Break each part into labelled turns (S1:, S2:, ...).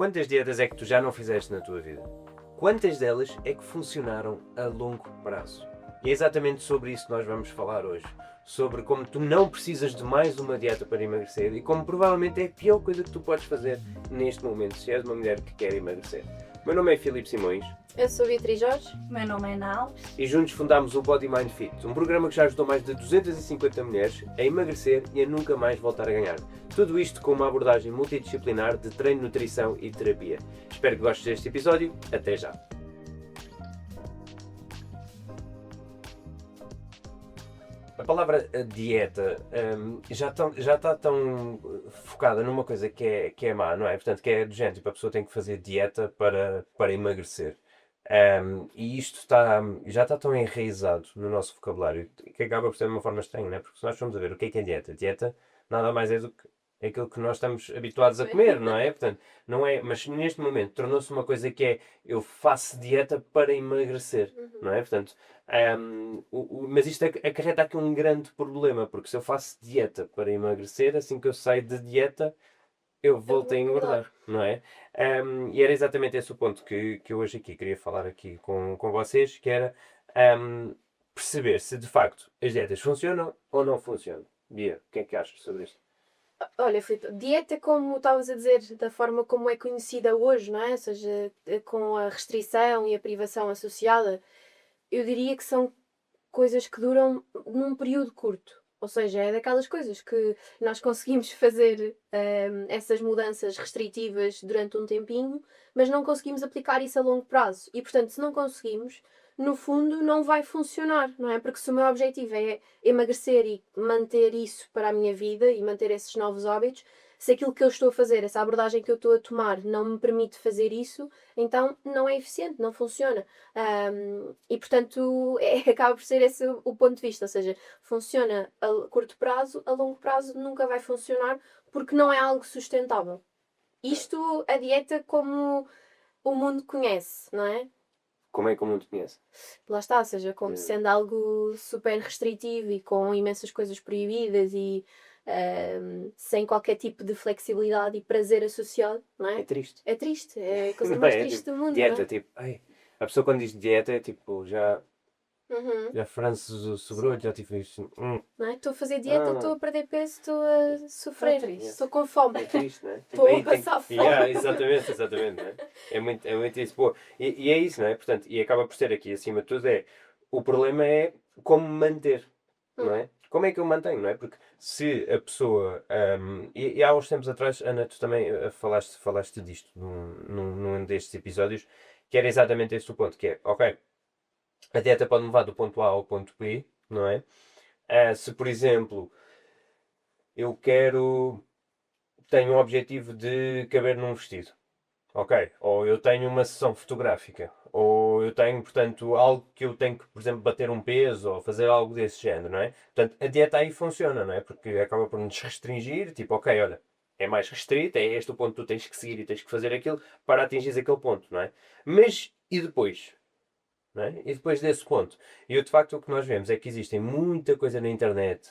S1: Quantas dietas é que tu já não fizeste na tua vida? Quantas delas é que funcionaram a longo prazo? E é exatamente sobre isso que nós vamos falar hoje. Sobre como tu não precisas de mais uma dieta para emagrecer e como provavelmente é a pior coisa que tu podes fazer neste momento, se és uma mulher que quer emagrecer. O meu nome é Filipe Simões.
S2: Eu sou Beatriz Jorge.
S3: Meu nome é Ana Alves.
S1: E juntos fundámos o Body Mind Fit, um programa que já ajudou mais de 250 mulheres a emagrecer e a nunca mais voltar a ganhar. Tudo isto com uma abordagem multidisciplinar de treino, nutrição e terapia. Espero que gostes deste episódio. Até já! A palavra dieta já está tão focada numa coisa que é má, não é? Portanto, que é do género, tipo, a pessoa tem que fazer dieta para emagrecer. E isto já está tão enraizado no nosso vocabulário que acaba por ser de uma forma estranha, não é? Porque se nós formos a ver o que é dieta, dieta nada mais é do que aquilo que nós estamos habituados a comer, não é? Portanto, não é, mas neste momento tornou-se uma coisa que é eu faço dieta para emagrecer, não é? Portanto, mas isto acarreta aqui um grande problema, porque se eu faço dieta para emagrecer, assim que eu saio de dieta, eu volto a engordar, não é? E era exatamente esse o ponto que eu hoje aqui queria falar aqui com vocês, que era perceber se de facto as dietas funcionam ou não funcionam. Bia, o que é que achas sobre isto?
S2: Olha, Filipe, dieta, como estavas a dizer, da forma como é conhecida hoje, não é? Ou seja, com a restrição e a privação associada, eu diria que são coisas que duram num período curto. Ou seja, é daquelas coisas que nós conseguimos fazer essas mudanças restritivas durante um tempinho, mas não conseguimos aplicar isso a longo prazo. E, portanto, se não conseguimos, no fundo, não vai funcionar, não é? Porque se o meu objetivo é emagrecer e manter isso para a minha vida e manter esses novos hábitos, se aquilo que eu estou a fazer, essa abordagem que eu estou a tomar, não me permite fazer isso, então não é eficiente, não funciona. E portanto acaba por ser esse o ponto de vista, ou seja, funciona a curto prazo, a longo prazo nunca vai funcionar porque não é algo sustentável. Isto a dieta como o mundo conhece, não é?
S1: Como é que o mundo conhece?
S2: Lá está, ou seja, como sendo algo super restritivo e com imensas coisas proibidas e sem qualquer tipo de flexibilidade e prazer associado, não é?
S1: É triste.
S2: É triste, é a coisa
S1: Não
S2: mais
S1: é?
S2: triste
S1: Tipo,
S2: do mundo,
S1: dieta,
S2: não é?
S1: tipo, ai, a pessoa quando diz dieta é tipo, já
S2: Uhum.
S1: frances o sobrolho, já tipo isto.
S2: Não é? Estou a fazer dieta,
S1: Ah.
S2: estou a perder peso, estou a sofrer,
S3: triste.
S2: estou com fome.
S1: É triste, não é?
S2: Estou a
S1: Aí tem-
S2: passar fome.
S1: Yeah, exatamente, não é? É muito isso. Pô, e é isso, não é? Portanto, e acaba por ser aqui, acima de tudo, o problema é como manter, não é? Como é que eu mantenho, não é? Porque se a pessoa... e há uns tempos atrás, Ana, tu também falaste disto num destes episódios, que era exatamente esse o ponto, que é, ok, a dieta pode me levar do ponto A ao ponto B, não é? Se, por exemplo, eu tenho o objetivo de caber num vestido, ok? Ou eu tenho uma sessão fotográfica, ou eu tenho, portanto, algo que eu tenho que, por exemplo, bater um peso, ou fazer algo desse género, não é? Portanto, a dieta aí funciona, não é? Porque acaba por nos restringir, tipo, ok, olha, é mais restrito, é este o ponto que tu tens que seguir e tens que fazer aquilo para atingir aquele ponto, não é? Mas, e depois? Não é? E depois desse ponto, de facto o que nós vemos é que existem muita coisa na internet,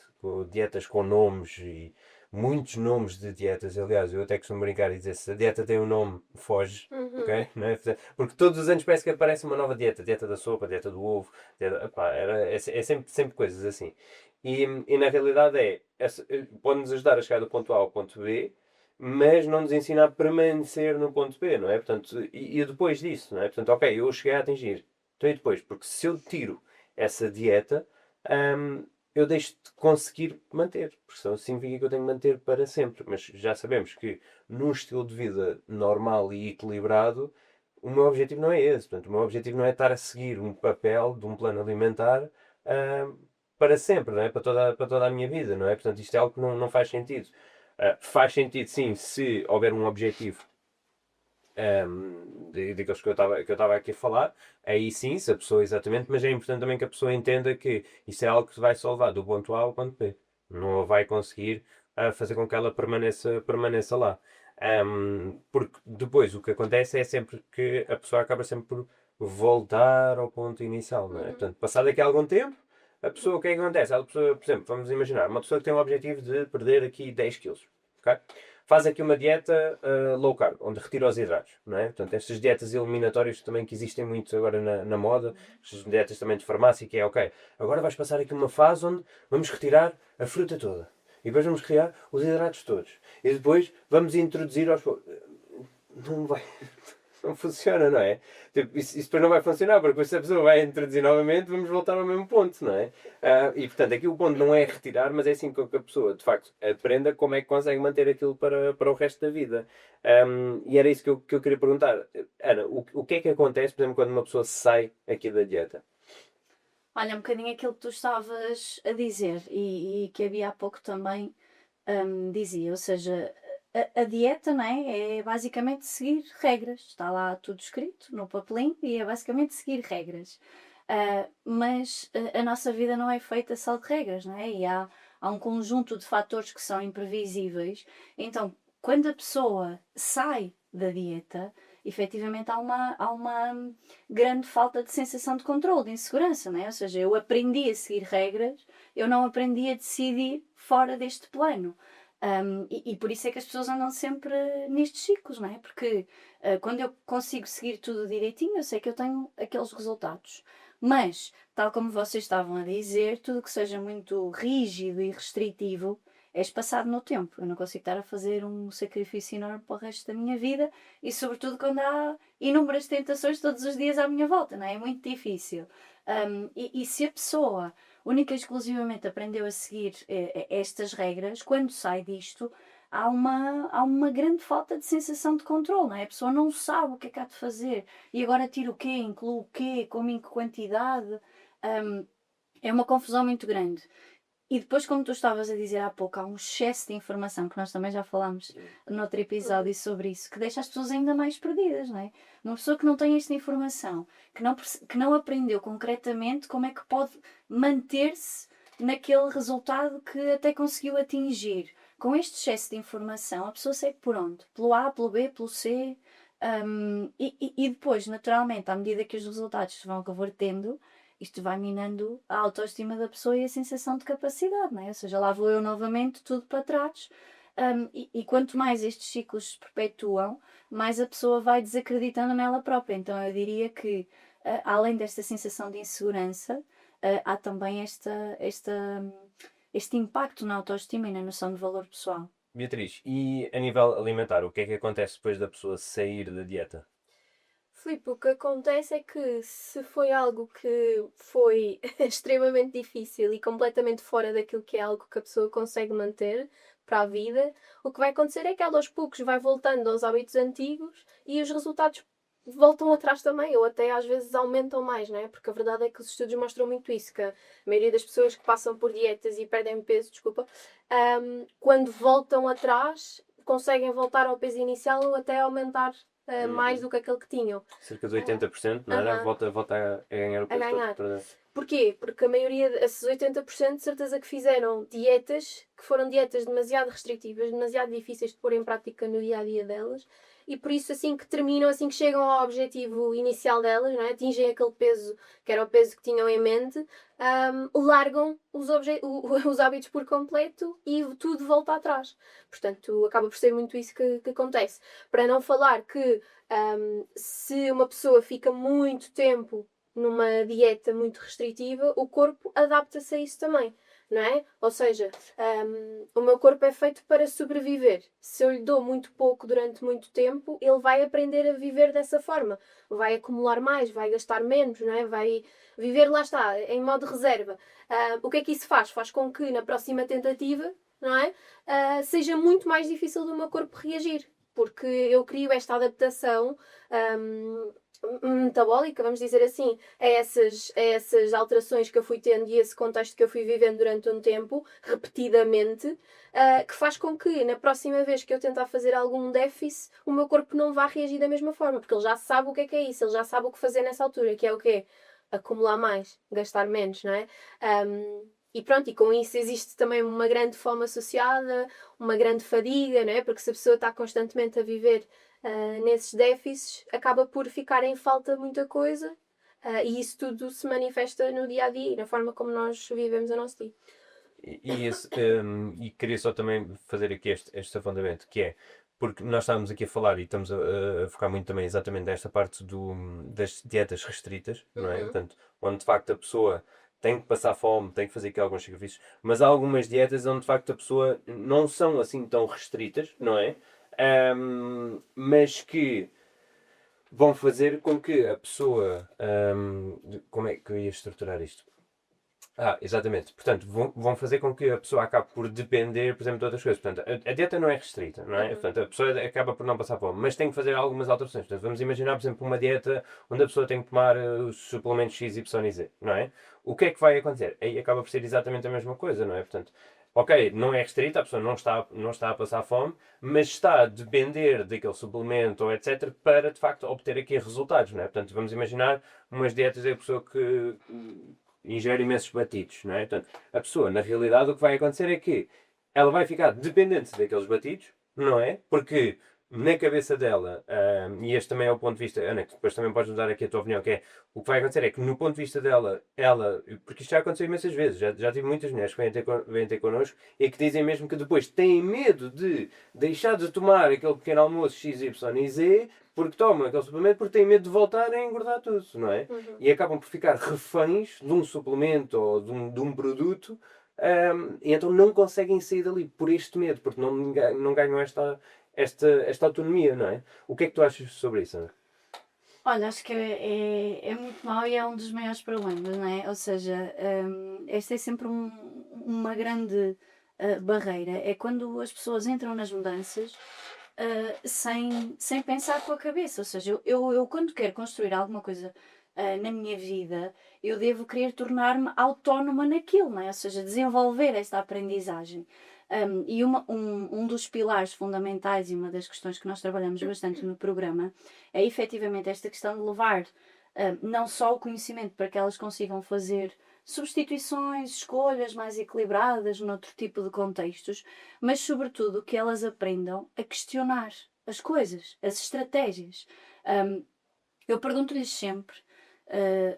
S1: dietas com nomes e muitos nomes de dietas. Aliás, eu até costumo brincar e dizer, se a dieta tem um nome, foge, ok? Não é? Porque todos os anos parece que aparece uma nova dieta, dieta da sopa, dieta do ovo, epá, é sempre coisas assim. E na realidade pode-nos ajudar a chegar do ponto A ao ponto B, mas não nos ensina a permanecer no ponto B, não é? Portanto, e depois disso, não é? Portanto, ok, eu cheguei a atingir. Então e depois? Porque se eu tiro essa dieta, eu deixo de conseguir manter. Porque senão significa que eu tenho que manter para sempre. Mas já sabemos que num estilo de vida normal e equilibrado, o meu objetivo não é esse. Portanto, o meu objetivo não é estar a seguir um papel de um plano alimentar para sempre, não é? Para toda a minha vida, não é? Portanto, isto é algo que não faz sentido. Faz sentido, sim, se houver um objetivo daqueles que eu estava aqui a falar, aí sim, se a pessoa exatamente, mas é importante também que a pessoa entenda que isso é algo que vai só levar do ponto A ao ponto B. Não vai conseguir fazer com que ela permaneça lá. Porque depois o que acontece é sempre que a pessoa acaba sempre por voltar ao ponto inicial, não é? Portanto, passado aqui algum tempo, a pessoa, o que é que acontece? A pessoa, por exemplo, vamos imaginar, uma pessoa que tem o objetivo de perder aqui 10 quilos, ok? faz aqui uma dieta low carb, onde retira os hidratos, não é? Portanto, estas dietas eliminatórias também que existem muito agora na moda, estas dietas também de farmácia, que é, ok, agora vais passar aqui uma fase onde vamos retirar a fruta toda. E depois vamos retirar os hidratos todos. E depois vamos introduzir aos... Não vai... Não funciona, não é? Tipo, isso depois não vai funcionar, porque se a pessoa vai introduzir novamente, vamos voltar ao mesmo ponto, não é? E portanto, aqui o ponto não é retirar, mas é assim que a pessoa, de facto, aprenda como é que consegue manter aquilo para o resto da vida. E era isso que eu queria perguntar. Ana, o que é que acontece, por exemplo, quando uma pessoa sai aqui da dieta?
S3: Olha, um bocadinho aquilo que tu estavas a dizer e que havia há pouco também dizia, ou seja, a dieta, não é? É basicamente seguir regras. Está lá tudo escrito no papelinho e é basicamente seguir regras. Mas a nossa vida não é feita só de regras, não é? E há um conjunto de fatores que são imprevisíveis. Então, quando a pessoa sai da dieta, efetivamente há uma grande falta de sensação de controle, de insegurança, não é? Ou seja, eu aprendi a seguir regras, eu não aprendi a decidir fora deste plano. E por isso é que as pessoas andam sempre nestes ciclos, não é? Porque quando eu consigo seguir tudo direitinho, eu sei que eu tenho aqueles resultados. Mas, tal como vocês estavam a dizer, tudo que seja muito rígido e restritivo é espaçado no tempo. Eu não consigo estar a fazer um sacrifício enorme para o resto da minha vida e, sobretudo, quando há inúmeras tentações todos os dias à minha volta, não é? É muito difícil. E se a pessoa única e exclusivamente aprendeu a seguir estas regras, quando sai disto, há uma grande falta de sensação de controle, não é? A pessoa não sabe o que é que há de fazer e agora tira o quê, inclui o quê, como em que quantidade. É uma confusão muito grande. E depois, como tu estavas a dizer há pouco, há um excesso de informação, que nós também já falámos noutro episódio sobre isso, que deixa as pessoas ainda mais perdidas, não é? Uma pessoa que não tem esta informação, que não aprendeu concretamente como é que pode manter-se naquele resultado que até conseguiu atingir. Com este excesso de informação, a pessoa segue por onde? Pelo A, pelo B, pelo C. E depois, naturalmente, à medida que os resultados se vão convertendo, isto vai minando a autoestima da pessoa e a sensação de capacidade, não é? Ou seja, lá vou eu novamente, tudo para trás. E quanto mais estes ciclos se perpetuam, mais a pessoa vai desacreditando nela própria. Então eu diria que, além desta sensação de insegurança, há também este impacto na autoestima e na noção de valor pessoal.
S1: Beatriz, e a nível alimentar, o que é que acontece depois da pessoa sair da dieta?
S2: Filipe, o que acontece é que se foi algo que foi extremamente difícil e completamente fora daquilo que é algo que a pessoa consegue manter para a vida, o que vai acontecer é que ela aos poucos vai voltando aos hábitos antigos e os resultados voltam atrás também, ou até às vezes aumentam mais, não é? Porque a verdade é que os estudos mostram muito isso, que a maioria das pessoas que passam por dietas e perdem peso, desculpa, quando voltam atrás, conseguem voltar ao peso inicial ou até aumentar mais do que aquele que tinham.
S1: Cerca de 80%, não era? Volta a ganhar o
S2: A
S1: peso
S2: ganhar.
S1: todo.
S2: Porquê? Porque a maioria, esses 80%, de certeza que fizeram dietas que foram dietas demasiado restritivas, demasiado difíceis de pôr em prática no dia a dia delas, e por isso, assim que terminam, assim que chegam ao objetivo inicial delas, não é? Atingem aquele peso que era o peso que tinham em mente, largam os hábitos por completo e tudo volta atrás. Portanto, acaba por ser muito isso que acontece. Para não falar que se uma pessoa fica muito tempo numa dieta muito restritiva, o corpo adapta-se a isso também, não é? Ou seja, o meu corpo é feito para sobreviver. Se eu lhe dou muito pouco durante muito tempo, ele vai aprender a viver dessa forma. Vai acumular mais, vai gastar menos, não é? Vai viver, lá está, em modo reserva. O que é que isso faz? Faz com que na próxima tentativa, não é? Seja muito mais difícil do meu corpo reagir. Porque eu crio esta adaptação metabólica, vamos dizer assim, a essas alterações que eu fui tendo e esse contexto que eu fui vivendo durante um tempo, repetidamente, que faz com que na próxima vez que eu tentar fazer algum déficit, o meu corpo não vá reagir da mesma forma, porque ele já sabe o que é isso, ele já sabe o que fazer nessa altura, que é o quê? Acumular mais, gastar menos, não é? E pronto, e com isso existe também uma grande fome associada, uma grande fadiga, não é? Porque se a pessoa está constantemente a viver nesses déficits, acaba por ficar em falta muita coisa e isso tudo se manifesta no dia a dia e na forma como nós vivemos o nosso dia.
S1: E queria só também fazer aqui este apontamento, que é, porque nós estávamos aqui a falar e estamos a focar muito também exatamente nesta parte das dietas restritas, não é?
S2: Uhum.
S1: Portanto, onde de facto a pessoa tem que passar fome, tem que fazer aqui alguns sacrifícios, mas há algumas dietas onde de facto a pessoa não são assim tão restritas, não é? Mas que vão fazer com que a pessoa. Como é que eu ia estruturar isto? Exatamente. Portanto, vão fazer com que a pessoa acabe por depender, por exemplo, de outras coisas. Portanto, a dieta não é restrita, não é?
S2: Uhum.
S1: Portanto, a pessoa acaba por não passar fome, mas tem que fazer algumas alterações. Portanto, vamos imaginar, por exemplo, uma dieta onde a pessoa tem que tomar os suplementos X, Y e Z, não é? O que é que vai acontecer? Aí acaba por ser exatamente a mesma coisa, não é? Portanto, ok, não é restrita, a pessoa não está a passar fome, mas está a depender daquele suplemento ou etc. para, de facto, obter aqui resultados, não é? Portanto, vamos imaginar umas dietas da pessoa que ingere imensos batidos, não é? Portanto, a pessoa, na realidade, o que vai acontecer é que ela vai ficar dependente daqueles batidos, não é? Porque na cabeça dela, e este também é o ponto de vista, Ana, que depois também podes dar aqui a tua opinião, que é, o que vai acontecer é que no ponto de vista dela, porque isto já aconteceu imensas vezes, já tive muitas mulheres que vêm ter connosco e que dizem mesmo que depois têm medo de deixar de tomar aquele pequeno almoço X, Y e Z, porque tomam aquele suplemento porque têm medo de voltar a engordar tudo, não é?
S2: Uhum.
S1: E acabam por ficar reféns de um suplemento ou de um produto, e então não conseguem sair dali por este medo, porque não ganham esta autonomia, não é? O que é que tu achas sobre isso, Ana?
S3: Olha, acho que é muito mau e é um dos maiores problemas, não é? Ou seja, esta é sempre uma grande barreira. É quando as pessoas entram nas mudanças sem pensar com a cabeça. Ou seja, eu quando quero construir alguma coisa na minha vida, eu devo querer tornar-me autónoma naquilo, não é? Ou seja, desenvolver esta aprendizagem. E um dos pilares fundamentais e uma das questões que nós trabalhamos bastante no programa é efetivamente esta questão de levar não só o conhecimento para que elas consigam fazer substituições, escolhas mais equilibradas noutro tipo de contextos, mas sobretudo que elas aprendam a questionar as coisas, as estratégias. Eu pergunto-lhes sempre: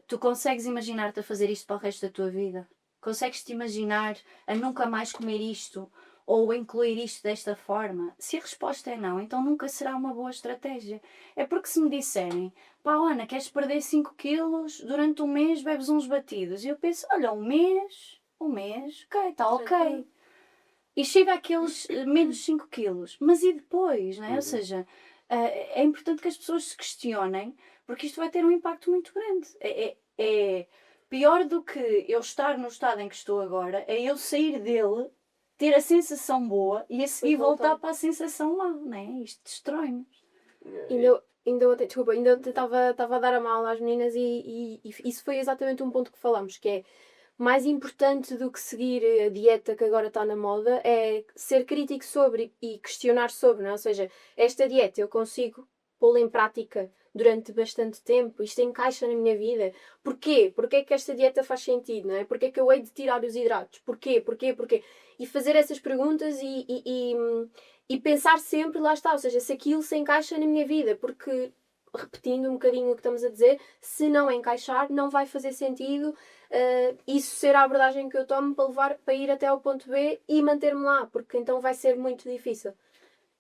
S3: tu consegues imaginar-te a fazer isto para o resto da tua vida? Consegues-te imaginar a nunca mais comer isto ou a incluir isto desta forma? Se a resposta é não, então nunca será uma boa estratégia. É porque se me disserem: pá, Ana, queres perder 5 quilos, durante um mês bebes uns batidos. E eu penso: olha, um mês, ok, está ok. E chega àqueles menos 5 quilos. Mas e depois, não é? Ou seja, é importante que as pessoas se questionem, porque isto vai ter um impacto muito grande. É pior do que eu estar no estado em que estou agora, é eu sair dele, ter a sensação boa e a seguir voltar para a sensação má, não é? Isto destrói-nos.
S2: Desculpa, ainda estava a dar a mal às meninas e isso foi exatamente um ponto que falamos, que é mais importante do que seguir a dieta que agora está na moda é ser crítico sobre e questionar sobre, não é? Ou seja, esta dieta eu consigo pô-la em prática durante bastante tempo, isto encaixa na minha vida. Porquê? Porquê é que esta dieta faz sentido, não é? Porquê é que eu hei de tirar os hidratos? Porquê? E fazer essas perguntas e pensar sempre, lá está, ou seja, se aquilo se encaixa na minha vida, porque, repetindo um bocadinho o que estamos a dizer, se não encaixar, não vai fazer sentido isso ser a abordagem que eu tomo para ir até ao ponto B e manter-me lá, porque então vai ser muito difícil.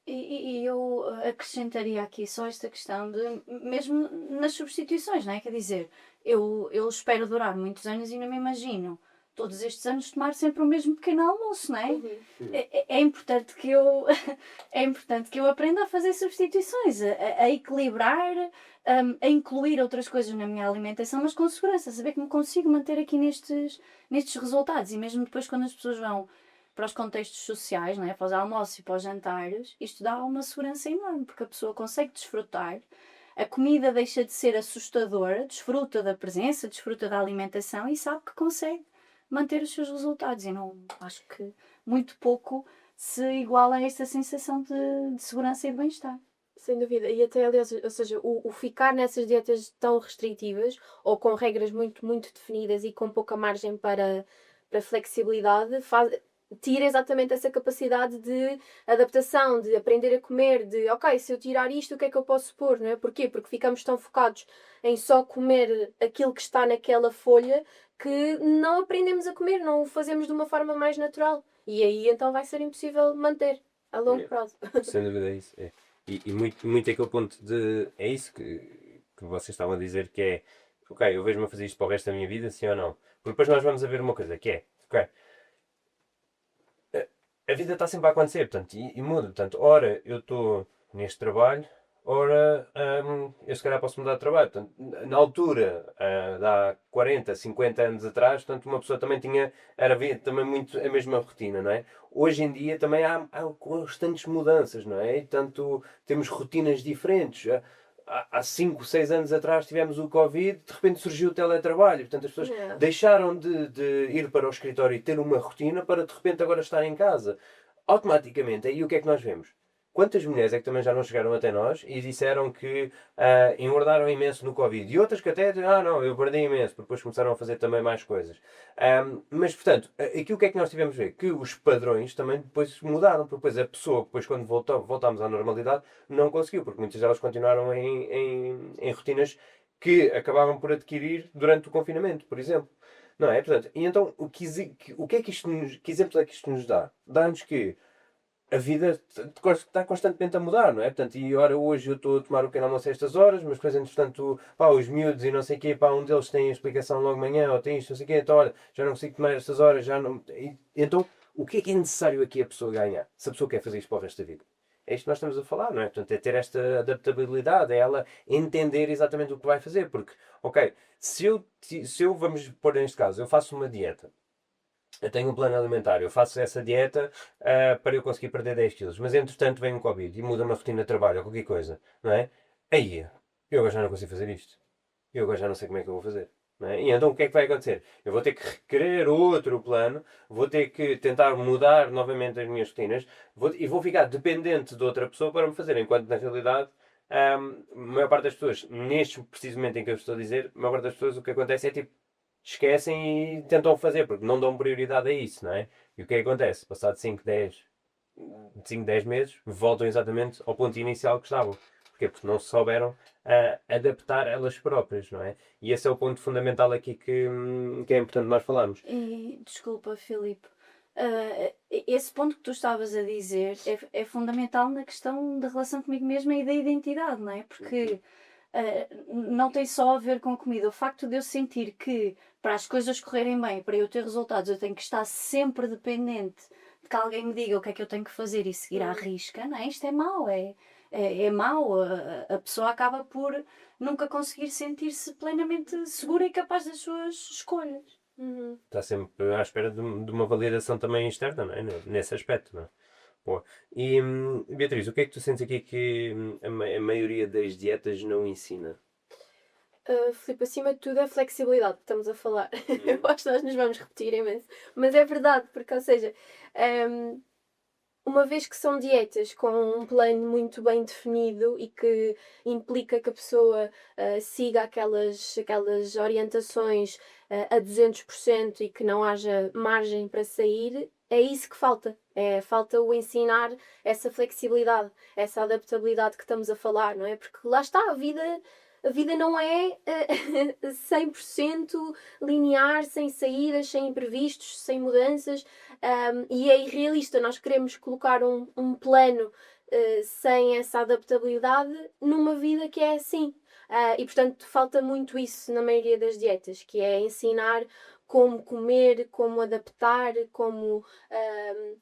S3: E eu acrescentaria aqui só esta questão de, mesmo nas substituições, não é? Quer dizer, eu espero durar muitos anos e não me imagino todos estes anos tomar sempre o mesmo pequeno almoço, não é?
S2: Uhum.
S3: É importante que eu é importante que eu aprenda a fazer substituições, a equilibrar, a incluir outras coisas na minha alimentação, mas com segurança, saber que me consigo manter aqui nestes resultados. E mesmo depois quando as pessoas vão para os contextos sociais, não é? Para os almoços e para os jantares, isto dá uma segurança enorme, porque a pessoa consegue desfrutar, a comida deixa de ser assustadora, desfruta da presença, desfruta da alimentação e sabe que consegue manter os seus resultados. E não acho que muito pouco se iguala a esta sensação de segurança e de bem-estar.
S2: Sem dúvida. E até, aliás, ou seja, o ficar nessas dietas tão restritivas ou com regras muito, muito definidas e com pouca margem para flexibilidade tira exatamente essa capacidade de adaptação, de aprender a comer, de ok, se eu tirar isto, o que é que eu posso pôr, não é? Porquê? Porque ficamos tão focados em só comer aquilo que está naquela folha que não aprendemos a comer, não o fazemos de uma forma mais natural. E aí então vai ser impossível manter a longo
S1: É.
S2: prazo.
S1: Sem dúvida é isso. É. E muito aquele ponto de. É isso que vocês estavam a dizer que é. Ok, eu vejo-me a fazer isto para o resto da minha vida, sim ou não? Porque depois nós vamos a ver uma coisa que é. Ok, a vida está sempre a acontecer, portanto, e muda. Portanto, ora eu estou neste trabalho, ora eu se calhar posso mudar de trabalho. Portanto, na altura, há 40, 50 anos atrás, portanto, uma pessoa também tinha, havia também muito a mesma rotina, não é? Hoje em dia também há constantes mudanças, não é? E, portanto, temos rotinas diferentes. Há 5, 6 anos atrás tivemos o Covid, de repente surgiu o teletrabalho. Portanto, as pessoas
S2: Yeah.
S1: deixaram de ir para o escritório e ter uma rotina para de repente agora estar em casa. Automaticamente, aí o que é que nós vemos? Quantas mulheres é que também já não chegaram até nós e disseram que engordaram imenso no Covid? E outras que até, não, eu perdi imenso, porque depois começaram a fazer também mais coisas. Mas, portanto, aqui o que é que nós tivemos a ver? Que os padrões também depois mudaram, porque depois a pessoa, depois quando voltámos à normalidade, não conseguiu, porque muitas delas continuaram em rotinas que acabavam por adquirir durante o confinamento, por exemplo. Não é? Portanto, e então, o que é que isto que exemplos é que isto nos dá? Dá-nos que a vida está constantemente a mudar, não é? Portanto, e ora, hoje eu estou a tomar o pequeno almoço a estas horas, mas depois, entretanto, pá, os miúdos e não sei o quê, pá, um deles tem a explicação logo de manhã, ou tem isto, não sei o quê, então, olha, já não consigo tomar estas horas, já não... Então, o que é necessário aqui a pessoa ganhar? Se a pessoa quer fazer isto para o resto da vida? É isto que nós estamos a falar, não é? Portanto, é ter esta adaptabilidade, é ela entender exatamente o que vai fazer, porque, ok, se eu vamos pôr neste caso, eu faço uma dieta, eu tenho um plano alimentar, eu faço essa dieta para eu conseguir perder 10 quilos, mas entretanto vem um Covid e muda uma rotina de trabalho ou qualquer coisa, não é? Aí, eu agora já não consigo fazer isto. Eu agora já não sei como é que eu vou fazer. Não é? E então o que é que vai acontecer? Eu vou ter que requerer outro plano, vou ter que tentar mudar novamente as minhas rotinas e vou ficar dependente de outra pessoa para me fazer, enquanto na realidade a maior parte das pessoas, neste preciso momento em que eu estou a dizer, a maior parte das pessoas o que acontece é tipo esquecem e tentam fazer, porque não dão prioridade a isso, não é? E o que é que acontece? Passado 5, 10 meses, voltam exatamente ao ponto inicial que estavam. Porquê? Porque não se souberam adaptar elas próprias, não é? E esse é o ponto fundamental aqui que é importante nós falarmos.
S3: E, desculpa, Filipe, esse ponto que tu estavas a dizer é fundamental na questão da relação comigo mesma e da identidade, não é? Porque não tem só a ver com comida. O facto de eu sentir que para as coisas correrem bem, para eu ter resultados, eu tenho que estar sempre dependente de que alguém me diga o que é que eu tenho que fazer e seguir à risca, não é? Isto é mau, é mau. A pessoa acaba por nunca conseguir sentir-se plenamente segura e capaz das suas escolhas.
S2: Uhum.
S1: Está sempre à espera de uma validação também externa, não é? Nesse aspecto, não é? Boa. E Beatriz, o que é que tu sentes aqui que a maioria das dietas não ensina?
S2: Filipe, acima de tudo é flexibilidade que estamos a falar. Eu acho que nós nos vamos repetir imenso. Mas é verdade, porque, ou seja, uma vez que são dietas com um plano muito bem definido e que implica que a pessoa siga aquelas orientações a 200% e que não haja margem para sair, é isso que falta. Falta o ensinar essa flexibilidade, essa adaptabilidade que estamos a falar, não é? Porque lá está, a vida não é 100% linear, sem saídas, sem imprevistos, sem mudanças, e é irrealista. Nós queremos colocar um plano sem essa adaptabilidade numa vida que é assim. E portanto falta muito isso na maioria das dietas, que é ensinar como comer, como adaptar, como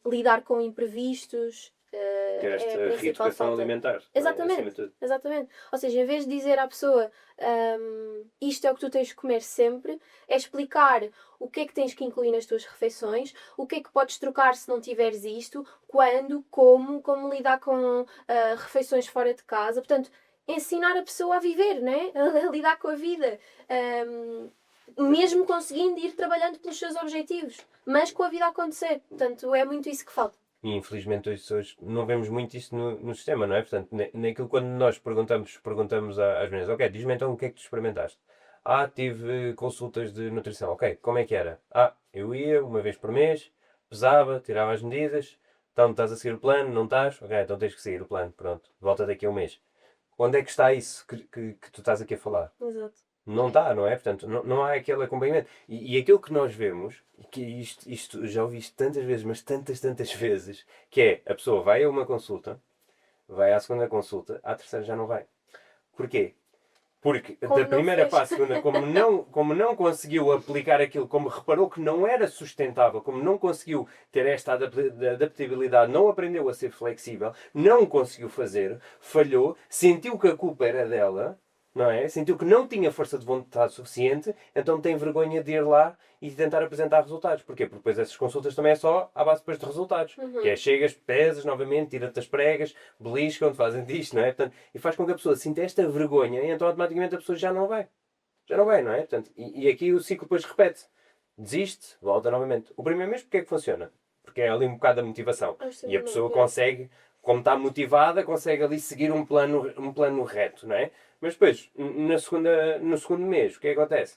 S2: lidar com imprevistos.
S1: Que é
S2: É
S1: esta
S2: a principal
S1: reeducação
S2: falta.
S1: alimentar, não é?
S2: Exatamente.
S1: Acima de tudo.
S2: Exatamente. Ou seja, em vez de dizer à pessoa isto é o que tu tens de comer sempre, é explicar o que é que tens que incluir nas tuas refeições, o que é que podes trocar se não tiveres isto, quando, como lidar com refeições fora de casa. Portanto, ensinar a pessoa a viver, né? A lidar com a vida. Mesmo conseguindo ir trabalhando pelos seus objetivos, mas com a vida a acontecer. Portanto, é muito isso que falta.
S1: E infelizmente hoje não vemos muito isso no sistema, não é? Portanto, naquilo quando nós perguntamos às meninas, ok, diz-me então o que é que tu experimentaste? Tive consultas de nutrição, ok, como é que era? Eu ia uma vez por mês, pesava, tirava as medidas, então estás a seguir o plano, não estás? Ok, então tens que seguir o plano, pronto, volta daqui a um mês. Onde é que está isso que tu estás aqui a falar?
S2: Exato.
S1: Não está, não é? Portanto, não há aquele acompanhamento. E aquilo que nós vemos, que isto já ouvi isto tantas vezes, mas tantas vezes, que é, a pessoa vai a uma consulta, vai à segunda consulta, à terceira já não vai. Porquê? Porque
S2: Como
S1: da
S2: não
S1: primeira
S2: fez.
S1: para a segunda, como não conseguiu aplicar aquilo, como reparou que não era sustentável, como não conseguiu ter esta adaptabilidade, não aprendeu a ser flexível, não conseguiu fazer, falhou, sentiu que a culpa era dela, não é? Sentiu que não tinha força de vontade suficiente, então tem vergonha de ir lá e tentar apresentar resultados. Porquê? Porque depois essas consultas também é só à base depois de resultados. Que é, chegas, pesas novamente, tira-te as pregas, beliscam-te, fazem disto, não é? Portanto, e faz com que a pessoa sinta esta vergonha e então automaticamente a pessoa já não vai. Já não vai, não é? Portanto, e aqui o ciclo depois repete. Desiste, volta novamente. O primeiro mês porque é que funciona? Porque é ali um bocado a motivação. E a pessoa consegue, como está motivada, consegue ali seguir um plano reto, não é? Mas depois, no segundo mês, o que é que acontece?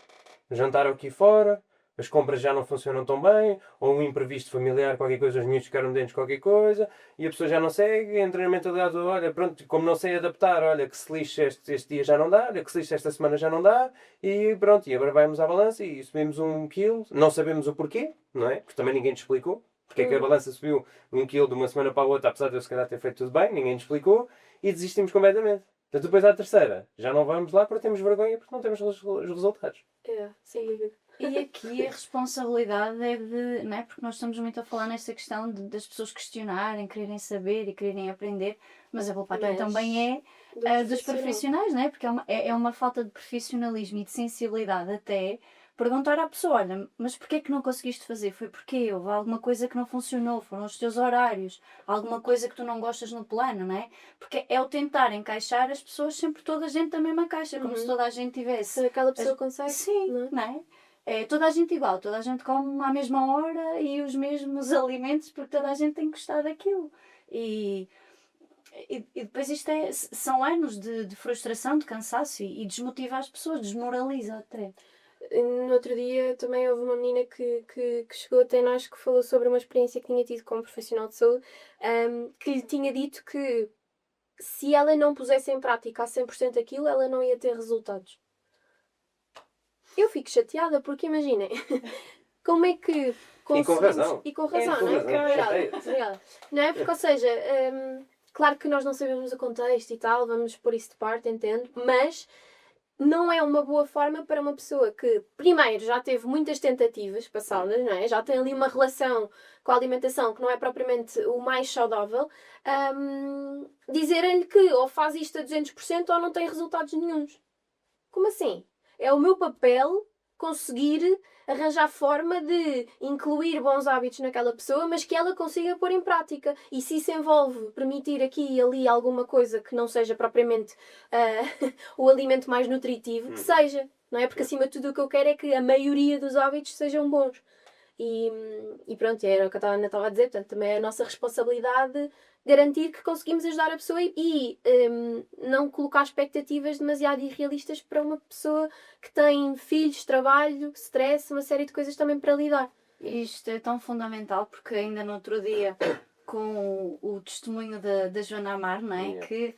S1: Jantar aqui fora, as compras já não funcionam tão bem, ou um imprevisto familiar, qualquer coisa, os miúdos ficaram dentro de qualquer coisa, e a pessoa já não segue, entra na mentalidade, olha, pronto, como não sei adaptar, olha, que se lixe este dia já não dá, olha, que se lixe esta semana já não dá, e pronto, e agora vamos à balança e subimos 1 quilo, não sabemos o porquê, não é? Porque também ninguém te explicou. Porque é que a balança subiu 1 quilo de uma semana para a outra, apesar de eu se calhar ter feito tudo bem, ninguém te explicou, e desistimos completamente. Portanto, depois à terceira, já não vamos lá porque temos vergonha, porque não temos os resultados.
S2: É, sem dúvida.
S3: E aqui a responsabilidade é de, não é? Porque nós estamos muito a falar nessa questão das pessoas questionarem, quererem saber e quererem aprender, mas a culpa
S2: Mas
S3: também é dos profissionais, não é? Porque é uma falta de profissionalismo e de sensibilidade até perguntar à pessoa, olha, mas porquê é que não conseguiste fazer? Foi porque houve alguma coisa que não funcionou, foram os teus horários, alguma coisa que tu não gostas no plano, não é? Porque é o tentar encaixar as pessoas sempre toda a gente na mesma caixa, como se toda a gente tivesse.
S2: Se aquela pessoa consegue.
S3: Sim, não é? É toda a gente igual, toda a gente come à mesma hora e os mesmos alimentos porque toda a gente tem que gostar daquilo. E depois são anos de frustração, de cansaço e desmotiva as pessoas, desmoraliza até.
S2: No outro dia também houve uma menina que chegou até nós que falou sobre uma experiência que tinha tido como profissional de saúde, que lhe tinha dito que se ela não pusesse em prática a 100% aquilo, ela não ia ter resultados. Eu fico chateada porque imaginem, como é que
S1: E com razão.
S2: E com razão, não é? Obrigada. Não é? Porque, ou seja, claro que nós não sabemos o contexto e tal, vamos pôr isso de parte, entendo, mas não é uma boa forma para uma pessoa que, primeiro, já teve muitas tentativas passadas, não é? Já tem ali uma relação com a alimentação que não é propriamente o mais saudável, dizerem-lhe que ou faz isto a 200% ou não tem resultados nenhuns. Como assim? É o meu papel conseguir arranjar forma de incluir bons hábitos naquela pessoa, mas que ela consiga pôr em prática. E se isso envolve permitir aqui e ali alguma coisa que não seja propriamente o alimento mais nutritivo, que seja. Não é? Porque acima de tudo o que eu quero é que a maioria dos hábitos sejam bons. E pronto, era o que a Ana estava a dizer. Portanto, também é a nossa responsabilidade garantir que conseguimos ajudar a pessoa e não colocar expectativas demasiado irrealistas para uma pessoa que tem filhos, trabalho, stress, uma série de coisas também para lidar.
S3: Isto é tão fundamental porque ainda no outro dia, com o testemunho da Joana Amar, não é? Que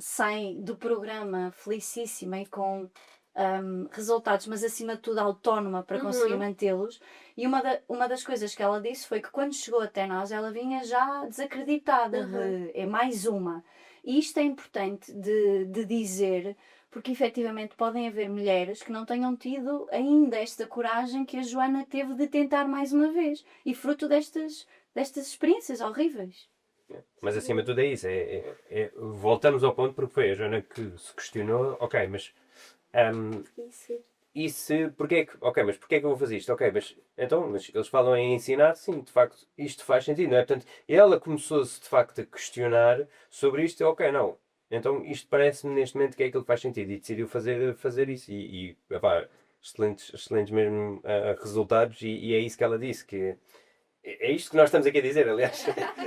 S3: sai do programa felicíssima e com resultados, mas acima de tudo autónoma para conseguir mantê-los. E uma das coisas que ela disse foi que quando chegou até nós, ela vinha já desacreditada, é mais uma. E isto é importante de dizer, porque efetivamente podem haver mulheres que não tenham tido ainda esta coragem que a Joana teve de tentar mais uma vez, e fruto destas experiências horríveis.
S1: Mas acima de tudo é isso, voltamos ao ponto porque foi a Joana que se questionou, ok, mas mas porquê é que eu vou fazer isto? Ok, mas eles falam em ensinar, sim, de facto, isto faz sentido, não é? Portanto, ela começou-se de facto a questionar sobre isto, ok, não, então isto parece-me neste momento que é aquilo que faz sentido e decidiu fazer isso excelentes mesmo resultados e é isso que ela disse, que é isto que nós estamos aqui a dizer, aliás.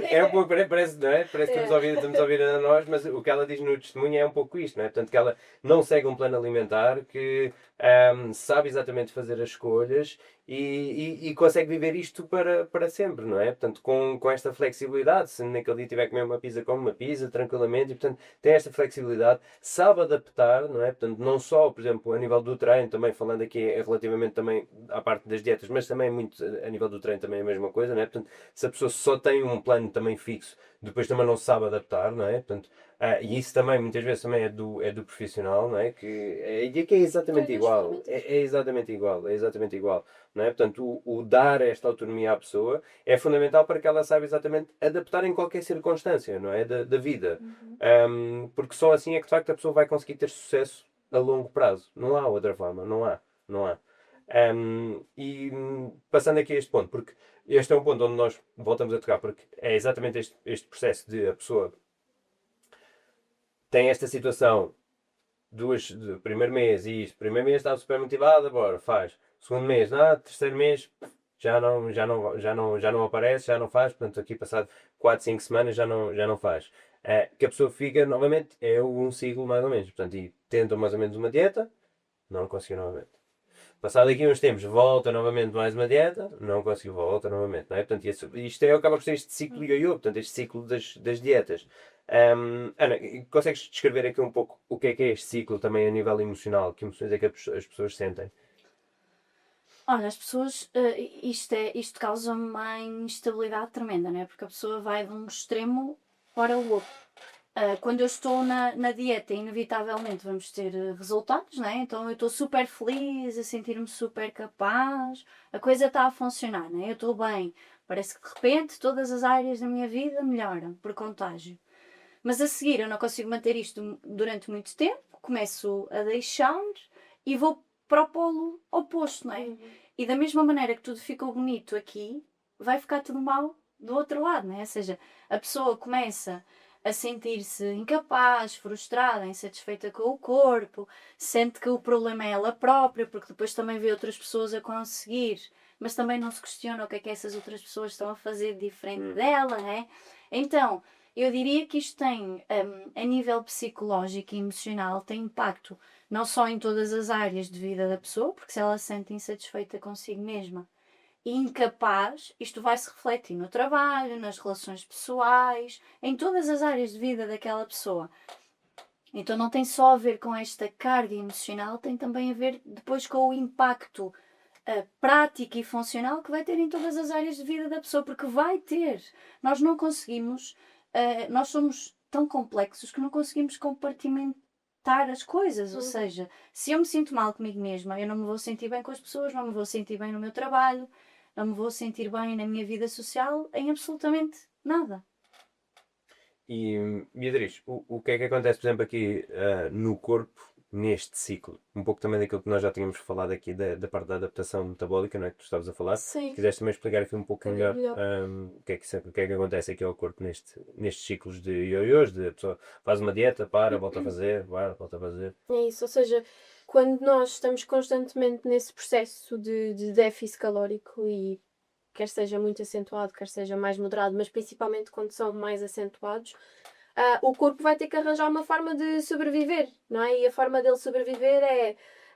S1: É um pouco, parece, não é? Parece que estamos a ouvir a nós, mas o que ela diz no testemunho é um pouco isto, não é? Portanto, que ela não segue um plano alimentar, que sabe exatamente fazer as escolhas e consegue viver isto para sempre, não é? Portanto, com esta flexibilidade, se naquele dia tiver que comer uma pizza, come uma pizza tranquilamente e, portanto, tem esta flexibilidade, sabe adaptar, não é? Portanto, não só, por exemplo, a nível do treino, também falando aqui relativamente também à parte das dietas, mas também muito a nível do treino também é a mesma coisa, não é? Portanto, se a pessoa só tem um plano também fixo, depois também não sabe adaptar, não é? Portanto, e isso também, muitas vezes, também é do profissional, não é? Que é exatamente igual. É exatamente igual. É exatamente igual. Não é? Portanto, o dar esta autonomia à pessoa é fundamental para que ela saiba exatamente adaptar em qualquer circunstância, não é? Da vida. Porque só assim é que, de facto, a pessoa vai conseguir ter sucesso a longo prazo. Não há outra forma. Não há. Não há. Passando aqui a este ponto, porque este é um ponto onde nós voltamos a tocar, porque é exatamente este processo de a pessoa tem esta situação do primeiro mês e isto, primeiro mês estava super motivada, bora, faz. Segundo mês, terceiro mês já não aparece, já não faz, portanto aqui passado 4 5 semanas já não faz. Que a pessoa fica novamente, é um ciclo mais ou menos, portanto, e tenta mais ou menos uma dieta, não conseguiu novamente. Passado aqui uns tempos, volta novamente mais uma dieta, não conseguiu, volta novamente, não é? Portanto, isto acaba por ser este ciclo ioiô, portanto, este ciclo das dietas. Ana, consegues descrever aqui um pouco o que é este ciclo também a nível emocional? Que emoções é que as pessoas sentem?
S3: Olha, as pessoas, isto causa uma instabilidade tremenda, né? Porque a pessoa vai de um extremo para o outro. Quando eu estou na dieta, inevitavelmente vamos ter resultados, né? Então eu estou super feliz, a sentir-me super capaz, a coisa está a funcionar, né? Eu estou bem. Parece que de repente todas as áreas da minha vida melhoram por contágio. Mas a seguir eu não consigo manter isto durante muito tempo, começo a deixar e vou para o polo oposto, não é? E da mesma maneira que tudo ficou bonito aqui, vai ficar tudo mal do outro lado, não é? Ou seja, a pessoa começa a sentir-se incapaz, frustrada, insatisfeita com o corpo, sente que o problema é ela própria, porque depois também vê outras pessoas a conseguir, mas também não se questiona o que é que essas outras pessoas estão a fazer de diferente dela, não é? Então, eu diria que isto tem, a nível psicológico e emocional, tem impacto não só em todas as áreas de vida da pessoa, porque se ela se sente insatisfeita consigo mesma e incapaz, isto vai se refletir no trabalho, nas relações pessoais, em todas as áreas de vida daquela pessoa. Então não tem só a ver com esta carga emocional, tem também a ver depois com o impacto prático e funcional que vai ter em todas as áreas de vida da pessoa, porque vai ter. Nós não conseguimos, nós somos tão complexos que não conseguimos compartimentar as coisas. Ou seja, se eu me sinto mal comigo mesma, eu não me vou sentir bem com as pessoas, não me vou sentir bem no meu trabalho, não me vou sentir bem na minha vida social, em absolutamente nada.
S1: E Beatriz, o que é que acontece, por exemplo, aqui no corpo, neste ciclo? Um pouco também daquilo que nós já tínhamos falado aqui da parte da adaptação metabólica, não é? Que tu estavas a falar.
S2: Sim.
S1: Quiseres também explicar aqui um pouco melhor,
S2: Melhor.
S1: o que é que acontece aqui ao corpo nestes ciclos de ioiôs, de a pessoa faz uma dieta, volta a fazer, volta a fazer.
S2: É isso, ou seja, quando nós estamos constantemente nesse processo de déficit calórico e quer seja muito acentuado, quer seja mais moderado, mas principalmente quando são mais acentuados, o corpo vai ter que arranjar uma forma de sobreviver, não é? E a forma dele sobreviver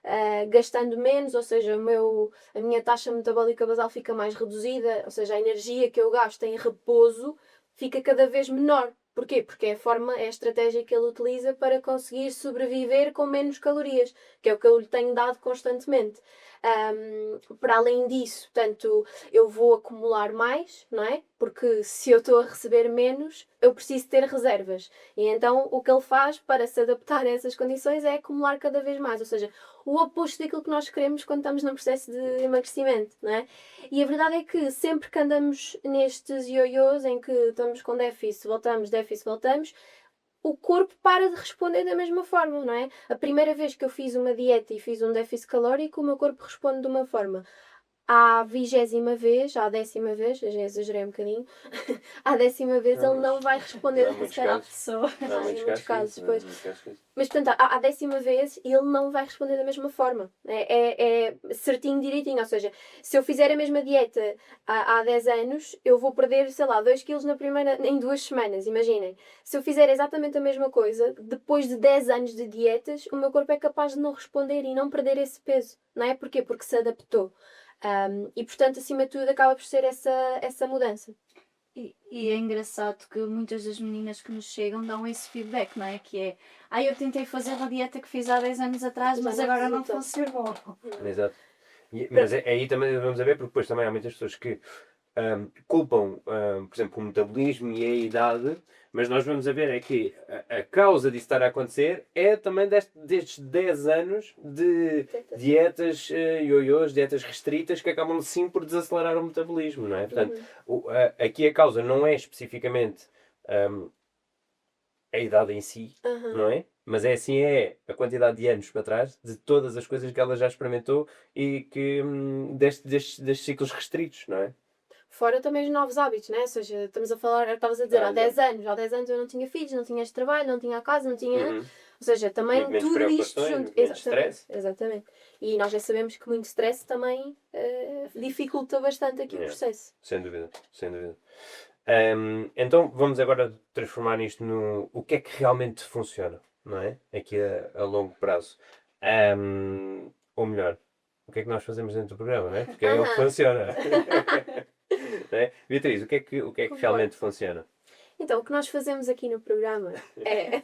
S2: é gastando menos, ou seja, a minha taxa metabólica basal fica mais reduzida, ou seja, a energia que eu gasto em repouso fica cada vez menor. Porquê? Porque é a estratégia que ele utiliza para conseguir sobreviver com menos calorias, que é o que eu lhe tenho dado constantemente. Para além disso, portanto, eu vou acumular mais, não é? Porque se eu estou a receber menos, eu preciso ter reservas. E então o que ele faz para se adaptar a essas condições é acumular cada vez mais, ou seja, o oposto daquilo que nós queremos quando estamos num processo de emagrecimento, não é? E a verdade é que sempre que andamos nestes ioiôs em que estamos com déficit, voltamos, o corpo para de responder da mesma forma, não é? A primeira vez que eu fiz uma dieta e fiz um déficit calórico, o meu corpo responde de uma forma. À 20ª vez, à 10ª vez, já exagerei um bocadinho, à 10ª vez ele não vai responder
S1: Há muitos
S2: dessa
S1: casos.
S3: Pessoa.
S1: Há muitos casos,
S2: pois.
S1: há muitos casos que isso.
S2: Mas, portanto, à 10ª vez ele não vai responder da mesma forma. É certinho, direitinho. Ou seja, se eu fizer a mesma dieta há 10 anos, eu vou perder, sei lá, 2 quilos em 2 semanas, imaginem. Se eu fizer exatamente a mesma coisa, depois de 10 anos de dietas, o meu corpo é capaz de não responder e não perder esse peso. Não é? Porquê? Porque se adaptou. E portanto, acima de tudo, acaba por ser essa mudança.
S3: E é engraçado que muitas das meninas que nos chegam dão esse feedback, não é? Que é, eu tentei fazer a dieta que fiz há 10 anos atrás, mas
S2: Já não
S3: agora não
S2: resultou."
S3: funcionou.
S1: Exato. Mas aí também vamos a ver, porque depois também há muitas pessoas que culpam, por exemplo, o metabolismo e a idade, mas nós vamos a ver é que a causa disso estar a acontecer é também destes 10 anos de dietas ioiôs, dietas restritas, que acabam sim por desacelerar o metabolismo, não é? Portanto, aqui a causa não é especificamente a idade em si, não é? Mas é assim, é a quantidade de anos para trás de todas as coisas que ela já experimentou e que destes ciclos restritos, não é?
S2: Fora também os novos hábitos, né? Ou seja, estamos a falar, estavas a dizer, há 10 anos. Há 10 anos eu não tinha filhos, não tinha este trabalho, não tinha a casa, não tinha... Ou seja, também
S1: Muito menos
S2: tudo isto
S1: preocupações,
S2: junto.
S1: menos stress.
S2: Exatamente. E nós já sabemos que muito stress também dificulta bastante aqui o processo.
S1: Sem dúvida, sem dúvida. Então vamos agora transformar isto no o que é que realmente funciona, não é? Aqui a longo prazo. Ou melhor, o que é que nós fazemos dentro do programa, não é? Porque é o que funciona. Não é? Beatriz, o que é que realmente funciona?
S2: Então, o que nós fazemos aqui no programa é,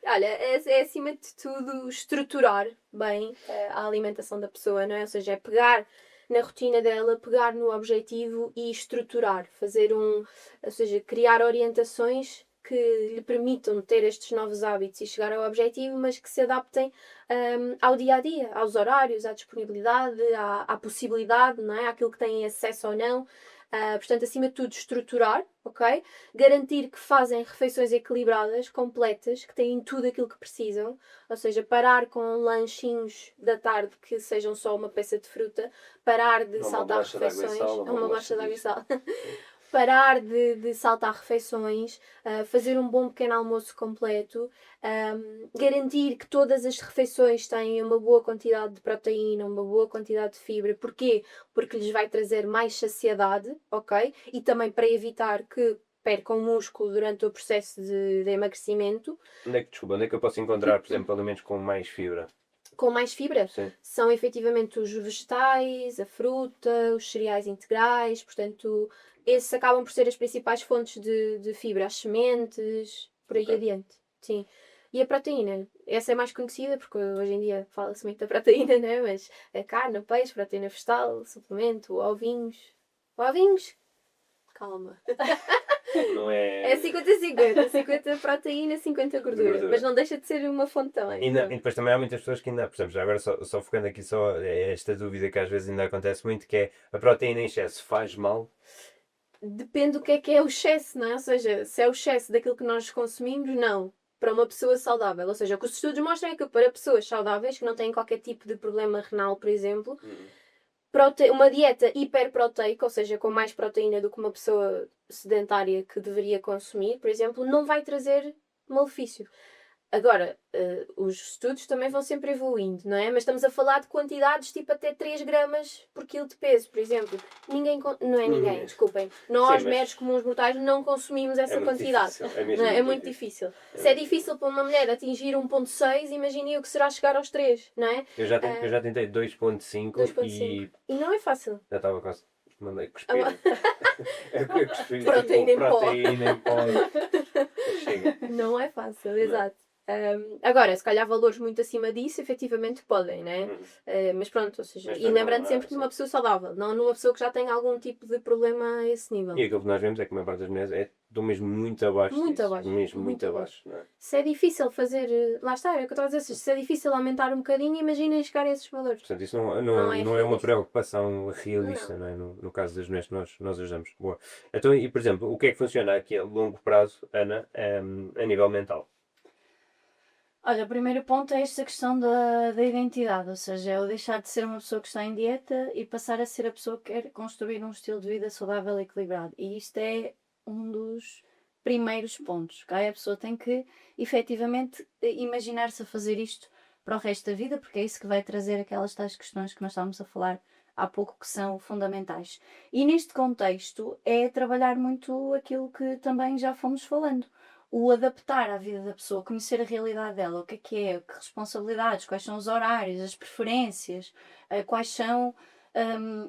S2: olha, é acima de tudo estruturar bem a alimentação da pessoa, não é? Ou seja, é pegar na rotina dela, pegar no objetivo e estruturar, ou seja, criar orientações que lhe permitam ter estes novos hábitos e chegar ao objetivo, mas que se adaptem ao dia a dia, aos horários, à disponibilidade, à possibilidade, não é? Àquilo que têm acesso ou não. Portanto, acima de tudo, estruturar, ok? Garantir que fazem refeições equilibradas, completas, que têm tudo aquilo que precisam, ou seja, parar com lanchinhos da tarde que sejam só uma peça de fruta, parar de saltar refeições. Uma bolacha de água e sal. Parar de saltar refeições, fazer um bom pequeno almoço completo, garantir que todas as refeições têm uma boa quantidade de proteína, uma boa quantidade de fibra. Porquê? Porque lhes vai trazer mais saciedade, ok? E também para evitar que percam músculo durante o processo de emagrecimento.
S1: Onde é que eu posso encontrar, por exemplo, alimentos com mais fibra?
S2: Com mais fibra?
S1: Sim.
S2: São efetivamente os vegetais, a fruta, os cereais integrais, portanto, esses acabam por ser as principais fontes de fibra, as sementes, por aí adiante. Sim. E a proteína, essa é mais conhecida porque hoje em dia fala-se muito da proteína, né? Mas a carne, o peixe, proteína vegetal, suplemento, ovinhos. Ovinhos? Calma.
S1: Não é...
S2: É 50-50. 50 proteína, 50 gordura.
S1: Gordura.
S2: Mas não deixa de ser uma fonte também.
S1: E depois também há muitas pessoas que ainda, por exemplo, já agora só focando aqui só esta dúvida que às vezes ainda acontece muito, que é a proteína em excesso faz mal?
S2: Depende do que é o excesso, não é? Ou seja, se é o excesso daquilo que nós consumimos, não. Para uma pessoa saudável. Ou seja, o que os estudos mostram é que para pessoas saudáveis, que não têm qualquer tipo de problema renal, por exemplo, uma dieta hiperproteica, ou seja, com mais proteína do que uma pessoa sedentária que deveria consumir, por exemplo, não vai trazer malefício. Agora, os estudos também vão sempre evoluindo, não é? Mas estamos a falar de quantidades tipo até 3 gramas por quilo de peso, por exemplo. Não é ninguém, desculpem. Nós,
S1: Sim, mas
S2: meros comuns mortais, não consumimos essa
S1: muito
S2: quantidade.
S1: difícil, é mesmo
S2: Não é? É
S1: muito
S2: muito difícil. Se é difícil para uma mulher atingir 1,6, imagine o que será chegar aos 3, não é?
S1: Eu já tentei 2.5
S2: 2,5. E não é fácil.
S1: já estava quase. Mandei cuspir. Eu cuspi,
S2: Proteína em pó.
S1: proteína em pó. Chega.
S2: Não é fácil, exato. Agora, se calhar valores muito acima disso, efetivamente podem, né? Mas pronto, ou seja,
S1: Mas
S2: e lembrando
S1: não,
S2: sempre numa pessoa saudável, não numa pessoa que já tem algum tipo de problema a esse nível.
S1: E aquilo que nós vemos é que a maior parte das mulheres estão mesmo muito abaixo
S2: Muito
S1: disso.
S2: abaixo,
S1: Mesmo
S2: muito
S1: muito abaixo. Não é?
S2: Se é difícil fazer, lá está, é o que eu estava a dizer, se é difícil aumentar um bocadinho, imaginem chegar a esses valores.
S1: Portanto, isso não
S2: Não é
S1: é uma
S2: realista.
S1: preocupação realista, não é? No caso das mulheres que nós ajudamos. Boa. Então, e por exemplo, o que é que funciona aqui a longo prazo, Ana, a nível mental?
S3: Olha, o primeiro ponto é esta questão da identidade, ou seja, é o deixar de ser uma pessoa que está em dieta e passar a ser a pessoa que quer construir um estilo de vida saudável e equilibrado. E isto é um dos primeiros pontos, ok? A pessoa tem que efetivamente imaginar-se a fazer isto para o resto da vida, porque é isso que vai trazer aquelas tais questões que nós estávamos a falar há pouco que são fundamentais. E neste contexto é trabalhar muito aquilo que também já fomos falando. O adaptar à vida da pessoa, conhecer a realidade dela, o que é, que responsabilidades, quais são os horários, as preferências, quais são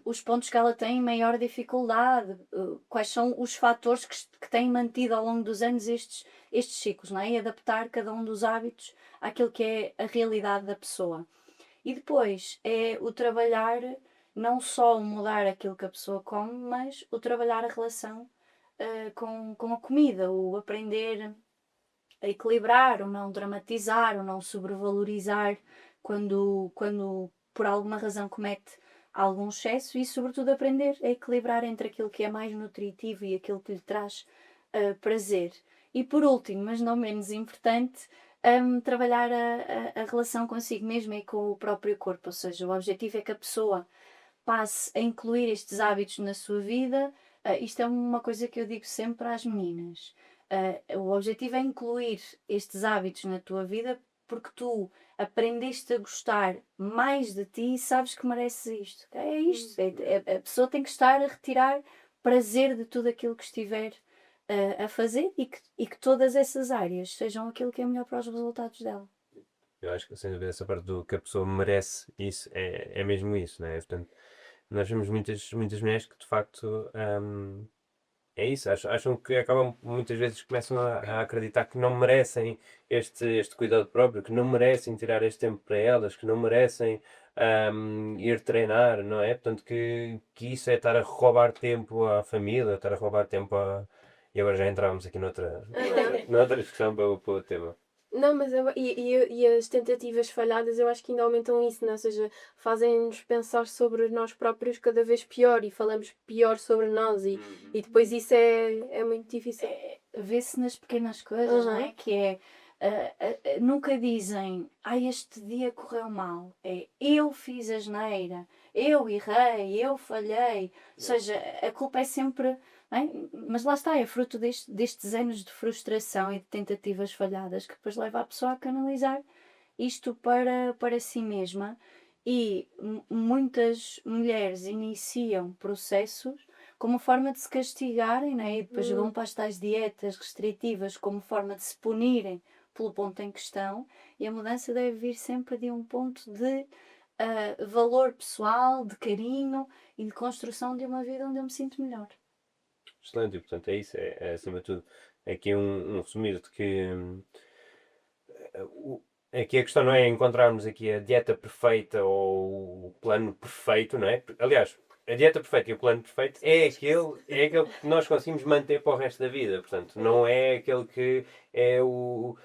S3: os pontos que ela tem maior dificuldade, quais são os fatores que têm mantido ao longo dos anos estes ciclos, não é? E adaptar cada um dos hábitos àquilo que é a realidade da pessoa. E depois é o trabalhar, não só o mudar aquilo que a pessoa come, mas o trabalhar a relação com a comida, o aprender a equilibrar, o não dramatizar, o não sobrevalorizar quando por alguma razão comete algum excesso e, sobretudo, aprender a equilibrar entre aquilo que é mais nutritivo e aquilo que lhe traz prazer. E, por último, mas não menos importante, trabalhar a relação consigo mesma e com o próprio corpo. Ou seja, o objetivo é que a pessoa passe a incluir estes hábitos na sua vida. Isto é uma coisa que eu digo sempre às meninas. O objetivo é incluir estes hábitos na tua vida porque tu aprendeste a gostar mais de ti e sabes que mereces isto. É isto. A pessoa tem que estar a retirar prazer de tudo aquilo que estiver a fazer e que todas essas áreas sejam aquilo que é melhor para os resultados dela.
S1: Eu acho que, sem dúvida, essa parte do que a pessoa merece, isso é mesmo isso, não é? Portanto, nós vemos muitas mulheres que, de facto, é isso, acham que acabam, muitas vezes começam a acreditar que não merecem este cuidado próprio, que não merecem tirar este tempo para elas, que não merecem ir treinar, não é? Portanto, que isso é estar a roubar tempo à família, estar a roubar tempo a... E agora já entrávamos aqui noutra discussão para o tema.
S2: Não, mas e as tentativas falhadas eu acho que ainda aumentam isso, não? Ou seja, fazem-nos pensar sobre nós próprios cada vez pior e falamos pior sobre nós e depois isso é muito difícil.
S3: Vê-se nas pequenas coisas, não é? Que é, nunca dizem, este dia correu mal, eu fiz asneira, eu errei, eu falhei, ou seja, a culpa é sempre... Mas lá está, é fruto destes anos de frustração e de tentativas falhadas que depois leva a pessoa a canalizar isto para si mesma e muitas mulheres iniciam processos como forma de se castigarem, não é? E depois vão para as tais dietas restritivas como forma de se punirem pelo ponto em questão e a mudança deve vir sempre de um ponto de valor pessoal, de carinho e de construção de uma vida onde eu me sinto melhor.
S1: Excelente, e portanto é isso, acima de tudo, aqui um resumir de que aqui a questão não é encontrarmos aqui a dieta perfeita ou o plano perfeito, não é? Aliás, a dieta perfeita e o plano perfeito é aquele que nós conseguimos manter para o resto da vida, portanto, não é aquele que é o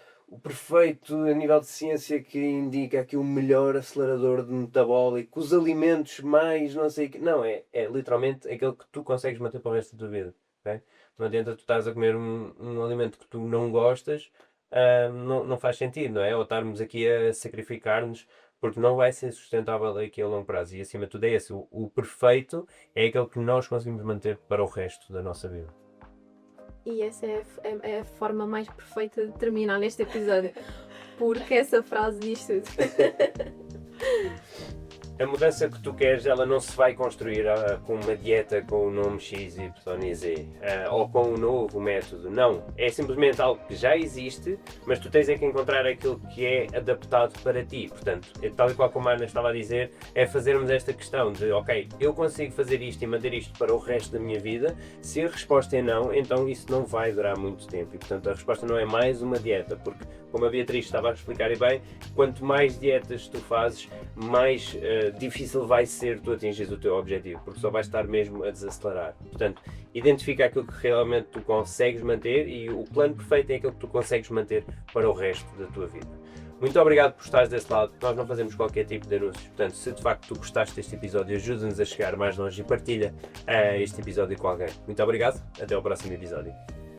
S1: perfeito a nível de ciência que indica aqui o melhor acelerador de metabólico, os alimentos mais não sei o que. Não, é literalmente aquele que tu consegues manter para o resto da tua vida. Okay? Não adianta tu estás a comer um alimento que tu não gostas, não faz sentido, não é? Ou estarmos aqui a sacrificar-nos porque não vai ser sustentável aqui a longo prazo. E acima de tudo é esse. O perfeito é aquele que nós conseguimos manter para o resto da nossa vida.
S2: E essa é a forma mais perfeita de terminar neste episódio. Porque essa frase diz tudo.
S1: A mudança que tu queres, ela não se vai construir com uma dieta com o nome X, Y e Z, ou com um novo método. Não. É simplesmente algo que já existe, mas tu tens é que encontrar aquilo que é adaptado para ti. Portanto, tal e qual como a Ana estava a dizer, é fazermos esta questão de, ok, eu consigo fazer isto e manter isto para o resto da minha vida. Se a resposta é não, então isso não vai durar muito tempo. E, portanto, a resposta não é mais uma dieta, porque, como a Beatriz estava a explicar e bem, quanto mais dietas tu fazes, mais difícil vai ser tu atingires o teu objetivo, porque só vais estar mesmo a desacelerar. Portanto, identifica aquilo que realmente tu consegues manter e o plano perfeito é aquilo que tu consegues manter para o resto da tua vida. Muito obrigado por estares desse lado. Nós não fazemos qualquer tipo de anúncios, portanto, se de facto tu gostaste deste episódio, ajuda-nos a chegar mais longe e partilha este episódio com alguém. Muito obrigado, até ao próximo episódio.